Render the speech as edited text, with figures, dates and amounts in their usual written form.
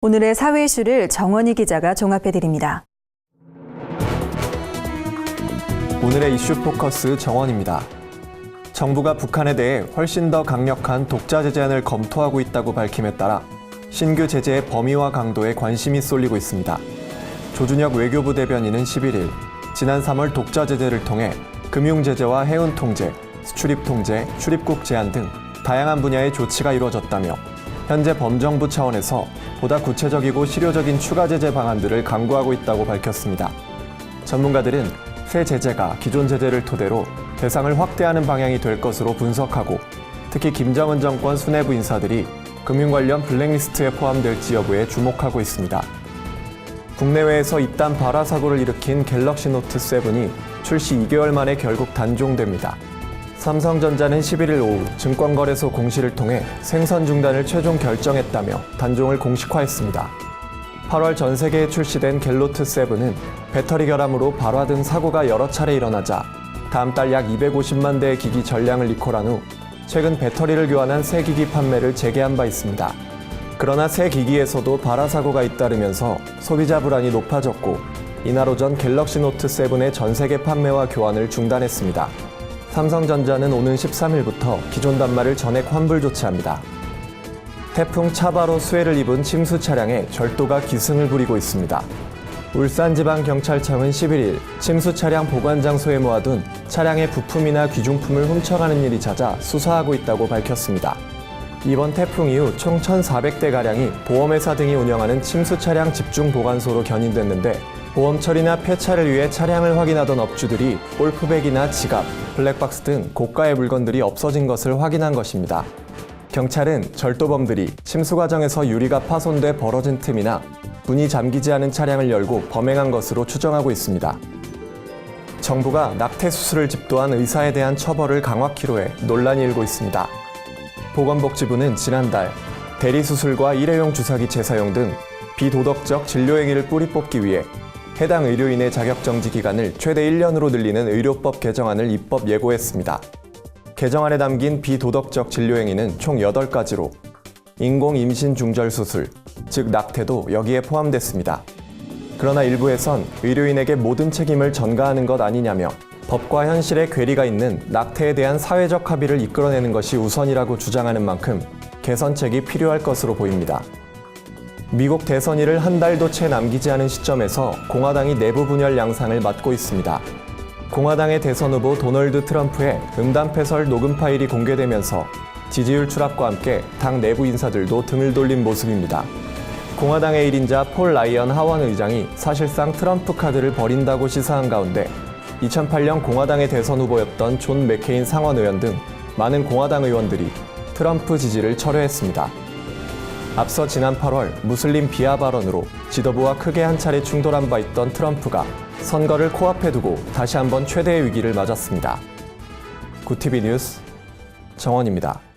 오늘의 사회 이슈를 정원희 기자가 종합해드립니다. 오늘의 이슈 포커스 정원입니다. 정부가 북한에 대해 훨씬 더 강력한 독자 제재안을 검토하고 있다고 밝힘에 따라 신규 제재의 범위와 강도에 관심이 쏠리고 있습니다. 조준혁 외교부 대변인은 11일 지난 3월 독자 제재를 통해 금융 제재와 해운 통제, 수출입 통제, 출입국 제한 등 다양한 분야의 조치가 이루어졌다며 현재 범정부 차원에서 보다 구체적이고 실효적인 추가 제재 방안들을 강구하고 있다고 밝혔습니다. 전문가들은 새 제재가 기존 제재를 토대로 대상을 확대하는 방향이 될 것으로 분석하고 특히 김정은 정권 수뇌부 인사들이 금융 관련 블랙리스트에 포함될지 여부에 주목하고 있습니다. 국내외에서 잇단 발화 사고를 일으킨 갤럭시 노트 7이 출시 2개월 만에 결국 단종됩니다. 삼성전자는 11일 오후 증권거래소 공시를 통해 생산 중단을 최종 결정했다며 단종을 공식화했습니다. 8월 전 세계에 출시된 갤노트 7은 배터리 결함으로 발화 등 사고가 여러 차례 일어나자 다음 달 약 250만 대의 기기 전량을 리콜한 후 최근 배터리를 교환한 새 기기 판매를 재개한 바 있습니다. 그러나 새 기기에서도 발화 사고가 잇따르면서 소비자 불안이 높아졌고 이날 오전 갤럭시 노트 7의 전 세계 판매와 교환을 중단했습니다. 삼성전자는 오는 13일부터 기존 단말을 전액 환불 조치합니다. 태풍 차바로 수해를 입은 침수 차량에 절도가 기승을 부리고 있습니다. 울산지방경찰청은 11일 침수 차량 보관 장소에 모아둔 차량의 부품이나 귀중품을 훔쳐가는 일이 잦아 수사하고 있다고 밝혔습니다. 이번 태풍 이후 총 1,400대가량이 보험회사 등이 운영하는 침수 차량 집중 보관소로 견인됐는데 보험 처리나 폐차를 위해 차량을 확인하던 업주들이 골프백이나 지갑, 블랙박스 등 고가의 물건들이 없어진 것을 확인한 것입니다. 경찰은 절도범들이 침수 과정에서 유리가 파손돼 벌어진 틈이나 문이 잠기지 않은 차량을 열고 범행한 것으로 추정하고 있습니다. 정부가 낙태 수술을 집도한 의사에 대한 처벌을 강화키로 해 논란이 일고 있습니다. 보건복지부는 지난달 대리수술과 일회용 주사기 재사용 등 비도덕적 진료 행위를 뿌리 뽑기 위해 해당 의료인의 자격정지 기간을 최대 1년으로 늘리는 의료법 개정안을 입법 예고했습니다. 개정안에 담긴 비도덕적 진료 행위는 총 8가지로 인공 임신 중절 수술, 즉 낙태도 여기에 포함됐습니다. 그러나 일부에선 의료인에게 모든 책임을 전가하는 것 아니냐며 법과 현실에 괴리가 있는 낙태에 대한 사회적 합의를 이끌어내는 것이 우선이라고 주장하는 만큼 개선책이 필요할 것으로 보입니다. 미국 대선일을 한 달도 채 남기지 않은 시점에서 공화당이 내부 분열 양상을 맡고 있습니다. 공화당의 대선 후보 도널드 트럼프의 음담패설 녹음 파일이 공개되면서 지지율 추락과 함께 당 내부 인사들도 등을 돌린 모습입니다. 공화당의 1인자 폴 라이언 하원 의장이 사실상 트럼프 카드를 버린다고 시사한 가운데 2008년 공화당의 대선 후보였던 존 맥케인 상원 의원 등 많은 공화당 의원들이 트럼프 지지를 철회했습니다. 앞서 지난 8월 무슬림 비하 발언으로 지도부와 크게 한 차례 충돌한 바 있던 트럼프가 선거를 코앞에 두고 다시 한번 최대의 위기를 맞았습니다. 구티비 뉴스 정원입니다.